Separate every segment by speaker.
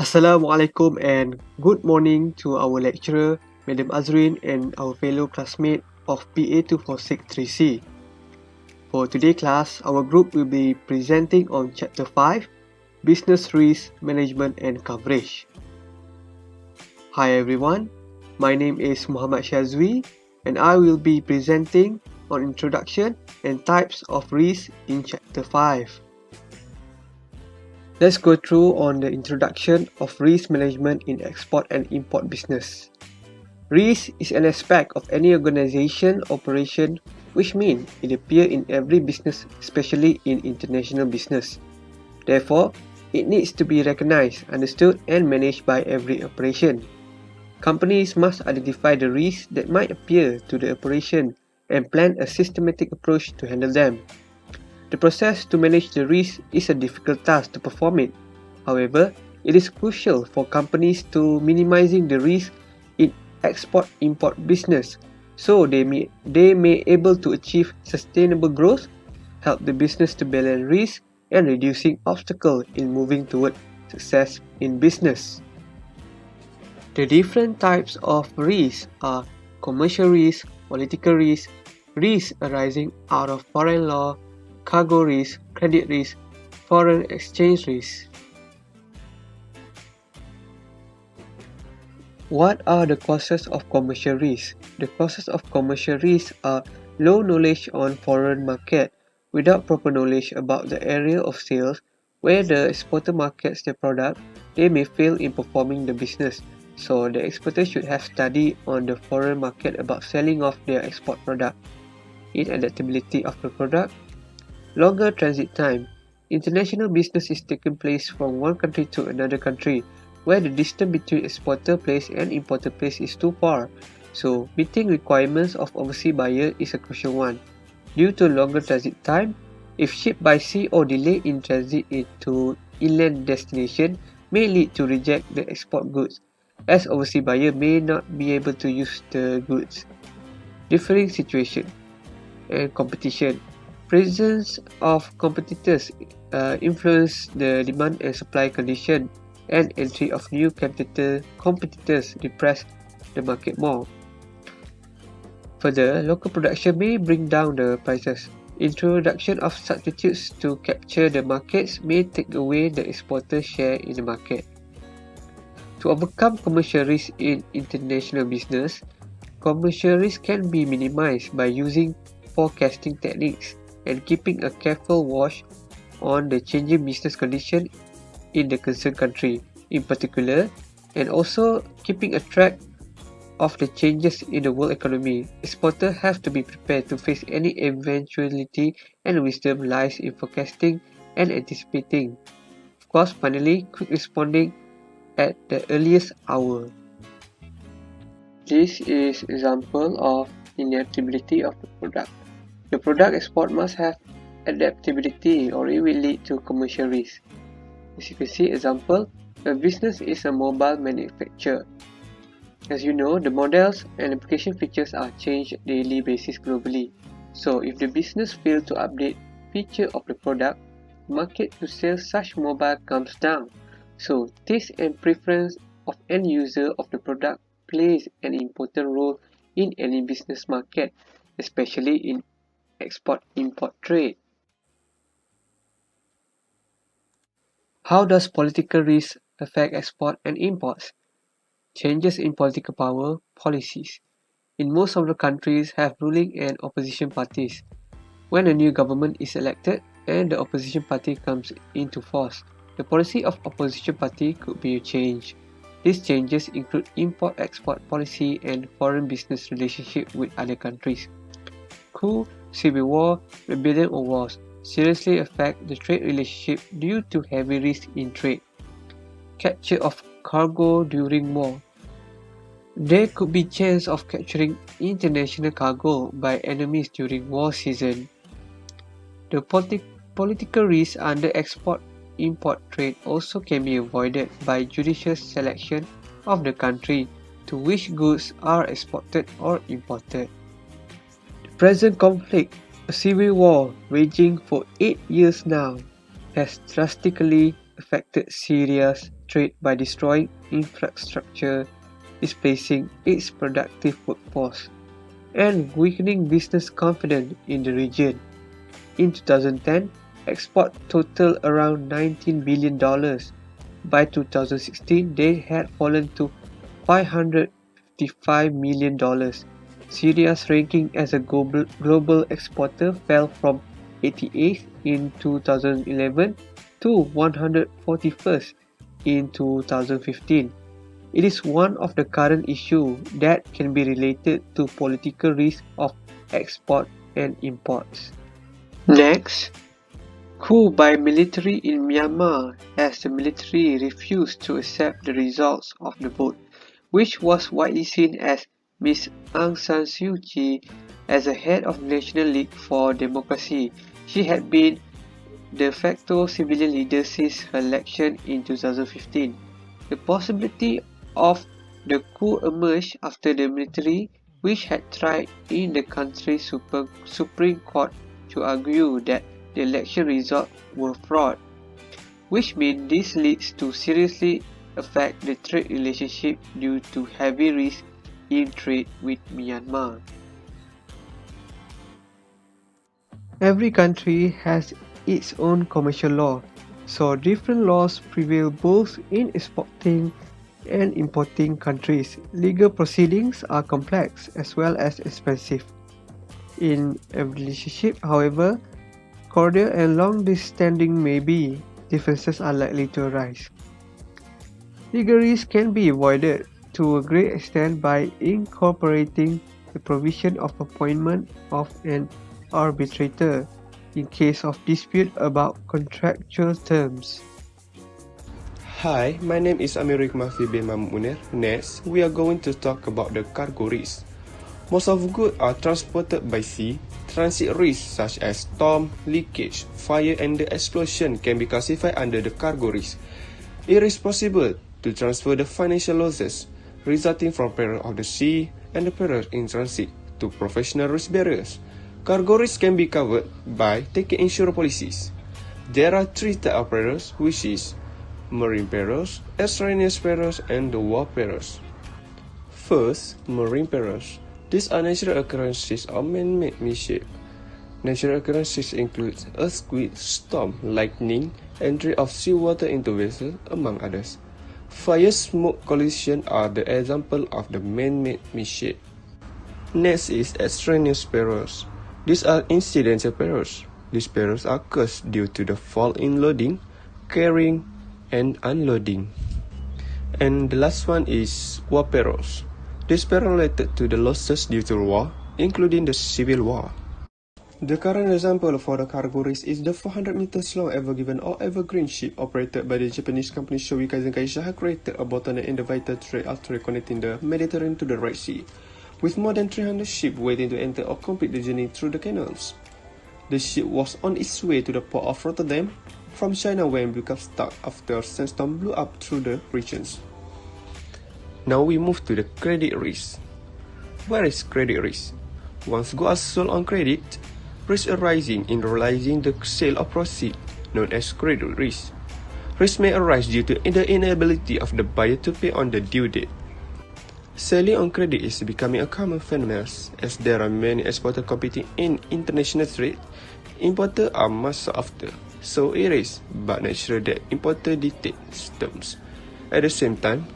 Speaker 1: Assalamualaikum and good morning to our lecturer, Madam Azrin, and our fellow classmate of PA2463C. For today's class, our group will be presenting on Chapter 5, Business Risk Management and Coverage. Hi everyone, my name is Muhammad Shazwi, and I will be presenting on Introduction and Types of Risk in Chapter 5. Let's go through on the introduction of risk management in export and import business. Risk is an aspect of any organization operation which means it appears in every business, especially in international business. Therefore, it needs to be recognized, understood and managed by every operation. Companies must identify the risks that might appear to the operation and plan a systematic approach to handle them. The process to manage the risk is a difficult task to perform it. However, it is crucial for companies to minimizing the risk in export-import business so they may able to achieve sustainable growth, help the business to balance risk, and reducing obstacles in moving toward success in business. The different types of risk are commercial risk, political risk, risk arising out of foreign law, cargo risk, credit risk, foreign exchange risk. What are the causes of commercial risk? The causes of commercial risk are low knowledge on foreign market, without proper knowledge about the area of sales where the exporter markets their product, they may fail in performing the business. So the exporter should have study on the foreign market about selling off their export product. Inadaptability of the product, longer transit time. International business is taking place from one country to another country, where the distance between exporter place and importer place is too far. So, meeting requirements of overseas buyer is a crucial one. Due to longer transit time, if shipped by sea or delay in transit into inland destination, may lead to reject the export goods, as overseas buyer may not be able to use the goods. Differing situation and competition. Presence of competitors influence the demand and supply condition, and entry of new competitors depress the market more. Further, local production may bring down the prices. Introduction of substitutes to capture the markets may take away the exporter's share in the market. To overcome commercial risk in international business, commercial risk can be minimized by using forecasting techniques and keeping a careful watch on the changing business condition in the concerned country in particular, and also keeping a track of the changes in the world economy. Exporters have to be prepared to face any eventuality, and wisdom lies in forecasting and anticipating. Of course, finally, quick responding at the earliest hour. This is example of inadaptability of the product. The product export must have adaptability or it will lead to commercial risk. As you can see, example, a business is a mobile manufacturer. As you know, the models and application features are changed daily basis globally. So if the business fails to update feature of the product, market to sell such mobile comes down. So taste and preference of end user of the product plays an important role in any business market, especially in export-import trade. How does political risk affect export and imports? Changes in political power policies. In most of the countries have ruling and opposition parties. When a new government is elected and the opposition party comes into force, the policy of opposition party could be changed. These changes include import-export policy and foreign business relationship with other countries. Coup, civil war, rebellion or wars seriously affect the trade relationship due to heavy risk in trade. Capture of cargo during war. There could be chance of capturing international cargo by enemies during war season. The political risk under export-import trade also can be avoided by judicious selection of the country to which goods are exported or imported. The present conflict, a civil war raging for 8 years now, has drastically affected Syria's trade by destroying infrastructure, displacing its productive workforce, and weakening business confidence in the region. In 2010, exports totaled around $19 billion. By 2016, they had fallen to $555 million. Syria's ranking as a global exporter fell from 88th in 2011 to 141st in 2015. It is one of the current issues that can be related to political risk of export and imports. Next, coup by military in Myanmar, as the military refused to accept the results of the vote, which was widely seen as Ms. Aung San Suu Kyi as the head of National League for Democracy. She had been de facto civilian leader since her election in 2015. The possibility of the coup emerged after the military, which had tried in the country's Supreme Court to argue that the election results were fraud, which means this leads to seriously affect the trade relationship due to heavy risk in trade with Myanmar. Every country has its own commercial law, so different laws prevail both in exporting and importing countries. Legal proceedings are complex as well as expensive. In a relationship, however cordial and long-standing may be, differences are likely to arise. Legal risk can be avoided to a great extent by incorporating the provision of appointment of an arbitrator in case of dispute about contractual terms.
Speaker 2: Hi, my name is Amirik Mafi bin Mahmud Munir. Next, we are going to talk about the cargo risk. Most of goods are transported by sea. Transit risks such as storm, leakage, fire and the explosion can be classified under the cargo risk. It is possible to transfer the financial losses resulting from peril of the sea and the peril in transit to professional risk bearers. Cargo risk can be covered by taking insurance policies. There are three types of perils, which is marine perils, extraneous perils, and the war perils. First, marine perils. These are natural occurrences or man-made mischief. Natural occurrences include earthquake, storm, lightning, entry of seawater into vessels, among others. Fire, smoke, collision are the example of the man-made mischief. Next is extraneous perils. These are incidental perils. These perils are caused due to the fault in loading, carrying, and unloading. And the last one is war perils. These perils related to the losses due to war, including the civil war. The current example for the cargo risk is the 400 meters long Ever Given or Evergreen ship operated by the Japanese company Shoei Kaizen Kaisha created a bottleneck in the vital trade artery connecting the Mediterranean to the Red Sea, with more than 300 ships waiting to enter or complete the journey through the canals. The ship was on its way to the port of Rotterdam from China when it became stuck after a sandstorm blew up through the regions. Now we move to the credit risk. Where is credit risk? Once goods are sold on credit, risk arising in realizing the sale of proceeds, known as credit risk. Risk may arise due to the inability of the buyer to pay on the due date. Selling on credit is becoming a common phenomenon as there are many exporters competing in international trade. Importers are much sought after, so it is but natural that importers dictate terms. At the same time,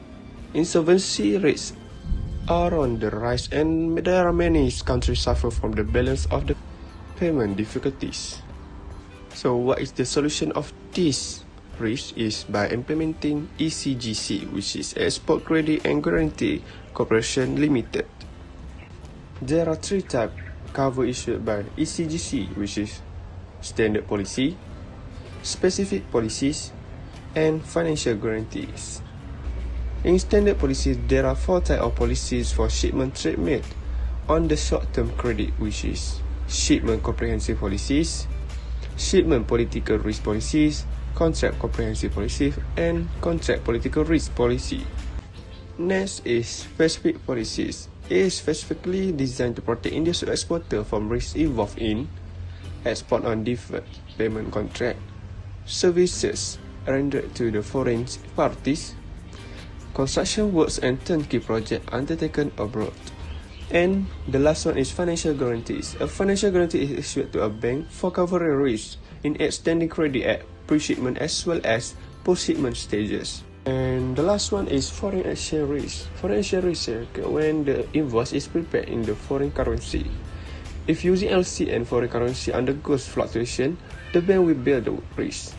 Speaker 2: insolvency rates are on the rise and there are many countries suffer from the balance of the payment difficulties. So what is the solution of this risk is by implementing ECGC, which is Export Credit and Guarantee Corporation Limited. There are three types cover issued by ECGC, which is standard policy, specific policies, and financial guarantees. In standard policies, there are four types of policies for shipment trade made on the short-term credit, which is shipment comprehensive policies, shipment political risk policies, contract comprehensive policies, and contract political risk policy. Next is specific policies. It is specifically designed to protect industrial exporters from risks involved in export on deferred payment contract, services, rendered to the foreign parties, construction works and turnkey projects undertaken abroad. And the last one is financial guarantees. A financial guarantee is issued to a bank for covering risks in extending credit at pre-shipment as well as post-shipment stages. And the last one is foreign exchange risk. Foreign exchange risk when the invoice is prepared in the foreign currency. If using LC and foreign currency undergoes fluctuation, the bank will bear the risk.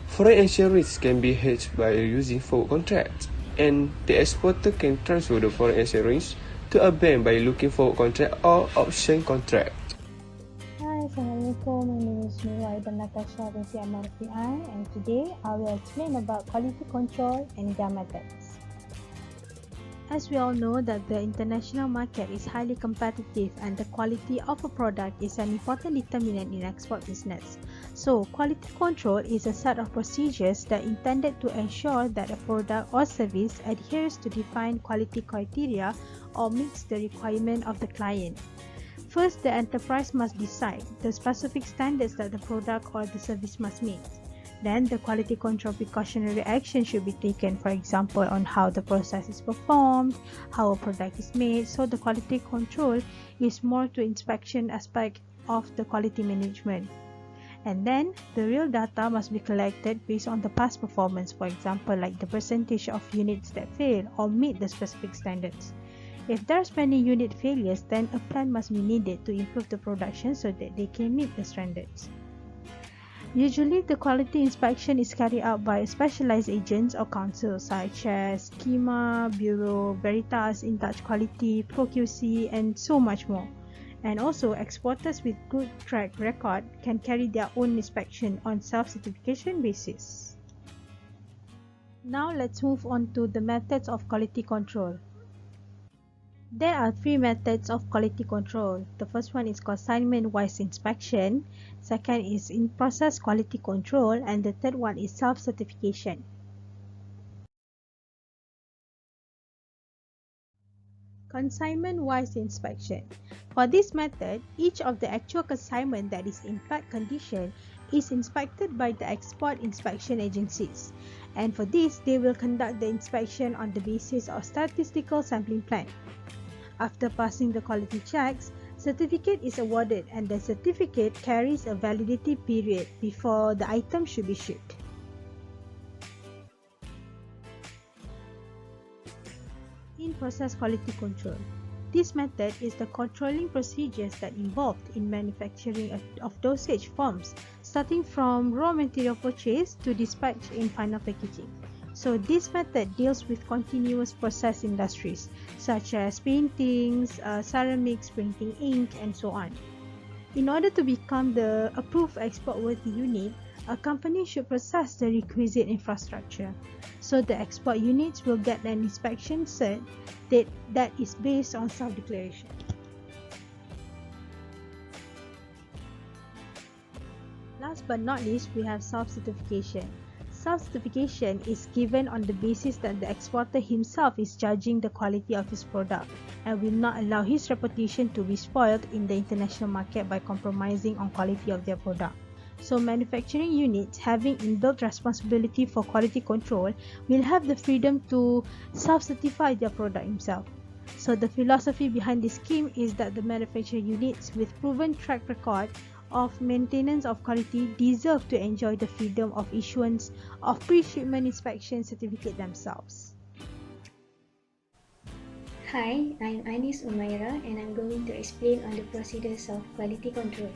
Speaker 2: Foreign exchange risk can be hedged by using forward contracts, and the exporter can transfer the foreign exchange risk to a bank by looking forward contract or option contract.
Speaker 3: Hi, Assalamualaikum. My name is Nura Ibn Natasha binti Ammar Fi'ai, and today I will explain about quality control and their methods. As we all know that the international market is highly competitive and the quality of a product is an important determinant in export business. So, quality control is a set of procedures that intended to ensure that a product or service adheres to defined quality criteria or meets the requirement of the client. First, the enterprise must decide the specific standards that the product or the service must meet. Then, the quality control precautionary action should be taken, for example, on how the process is performed, how a product is made. So, the quality control is more to inspection aspect of the quality management. And then, the real data must be collected based on the past performance, for example, like the percentage of units that fail or meet the specific standards. If there's many unit failures, then a plan must be needed to improve the production so that they can meet the standards. Usually, the quality inspection is carried out by specialized agents or councils such as Schema, Bureau, Veritas, InTouch Quality, ProQC, and so much more. And also, exporters with good track record can carry their own inspection on self-certification basis. Now, let's move on to the methods of quality control. There are three methods of quality control. The first one is consignment-wise inspection, second is in-process quality control, and the third one is self-certification. Consignment-wise inspection. For this method, each of the actual consignment that is in bad condition is inspected by the export inspection agencies. And for this, they will conduct the inspection on the basis of statistical sampling plan. After passing the quality checks, certificate is awarded and the certificate carries a validity period before the item should be shipped. In-process quality control. This method is the controlling procedures that involved in manufacturing of dosage forms, starting from raw material purchase to dispatch in final packaging. So this method deals with continuous process industries such as paintings, ceramics, printing ink, and so on. In order to become the approved export-worthy unit, a company should possess the requisite infrastructure. So the export units will get an inspection cert that is based on self-declaration. Last but not least, we have self-certification. Self-certification is given on the basis that the exporter himself is judging the quality of his product and will not allow his reputation to be spoiled in the international market by compromising on quality of their product. So manufacturing units having inbuilt responsibility for quality control will have the freedom to self-certify their product himself. So the philosophy behind this scheme is that the manufacturing units with proven track record of maintenance of quality deserve to enjoy the freedom of issuance of pre-shipment inspection certificate themselves.
Speaker 4: Hi, I'm Anis Umaira and I'm going to explain on the procedures of quality control.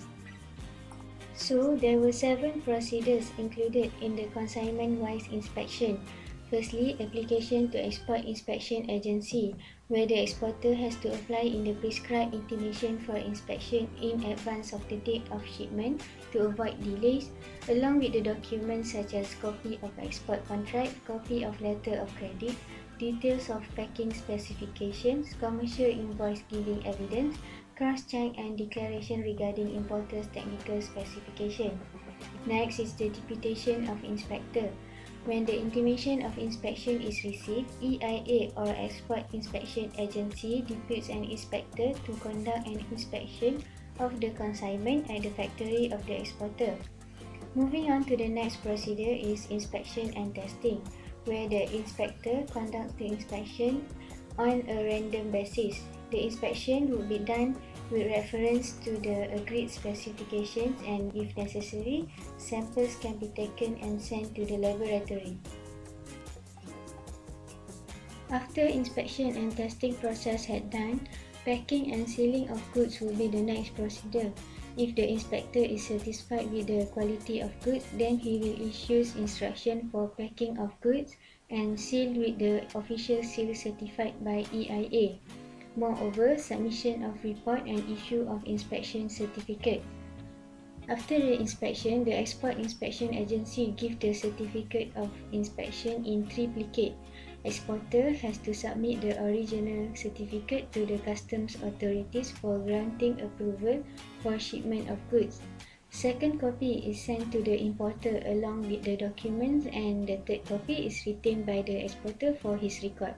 Speaker 4: So, there were 7 procedures included in the consignment-wise inspection. Firstly, application to Export Inspection Agency, where the exporter has to apply in the prescribed intimation for inspection in advance of the date of shipment to avoid delays, along with the documents such as copy of export contract, copy of letter of credit, details of packing specifications, commercial invoice giving evidence, cross-check and declaration regarding importer's technical specification. Next is the deputation of inspector. When the intimation of inspection is received, EIA or Export Inspection Agency deputes an inspector to conduct an inspection of the consignment at the factory of the exporter. Moving on to the next procedure is inspection and testing, where the inspector conducts the inspection on a random basis. The inspection will be done with reference to the agreed specifications, and if necessary, samples can be taken and sent to the laboratory. After inspection and testing process had done, packing and sealing of goods will be the next procedure. If the inspector is satisfied with the quality of goods, then he will issue instruction for packing of goods and sealed with the official seal certified by EIA. Moreover, submission of report and issue of inspection certificate. After the inspection, the Export Inspection Agency gives the certificate of inspection in triplicate. Exporter has to submit the original certificate to the customs authorities for granting approval for shipment of goods. Second copy is sent to the importer along with the documents, and the third copy is retained by the exporter for his record.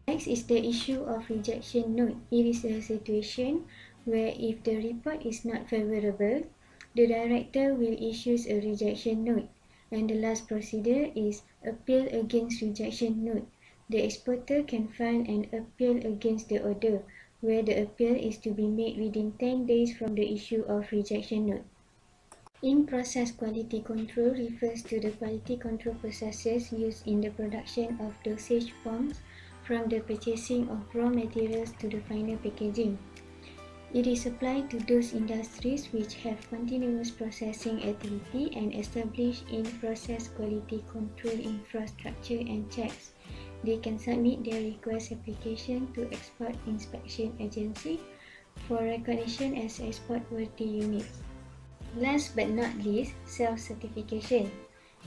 Speaker 4: Next is the issue of rejection note. It is a situation where if the report is not favorable, the director will issue a rejection note. And the last procedure is appeal against rejection note. The exporter can file an appeal against the order, where the appeal is to be made within 10 days from the issue of rejection note. In-process quality control refers to the quality control processes used in the production of dosage forms from the purchasing of raw materials to the final packaging. It is applied to those industries which have continuous processing activity and established in-process quality control infrastructure and checks. They can submit their request application to Export Inspection Agency for recognition as export-worthy units. Last but not least, self-certification.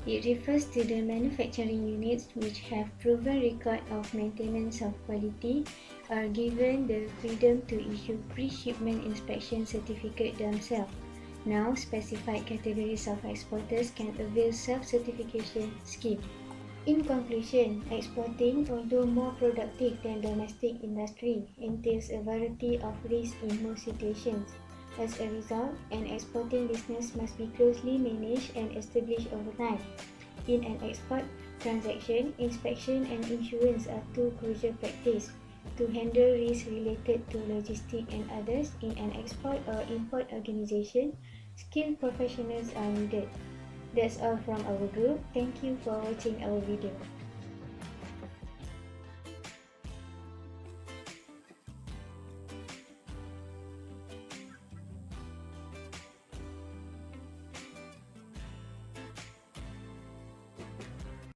Speaker 4: It refers to the manufacturing units which have proven record of maintenance of quality are given the freedom to issue pre-shipment inspection certificate themselves. Now, specified categories of exporters can avail self-certification scheme. In conclusion, exporting, although more productive than domestic industry, entails a variety of risks in most situations. As a result, an exporting business must be closely managed and established over time. In an export transaction, inspection and insurance are two crucial practices. To handle risks related to logistics and others in an export or import organization, skilled professionals are needed. That's all from our group. Thank you for watching our video.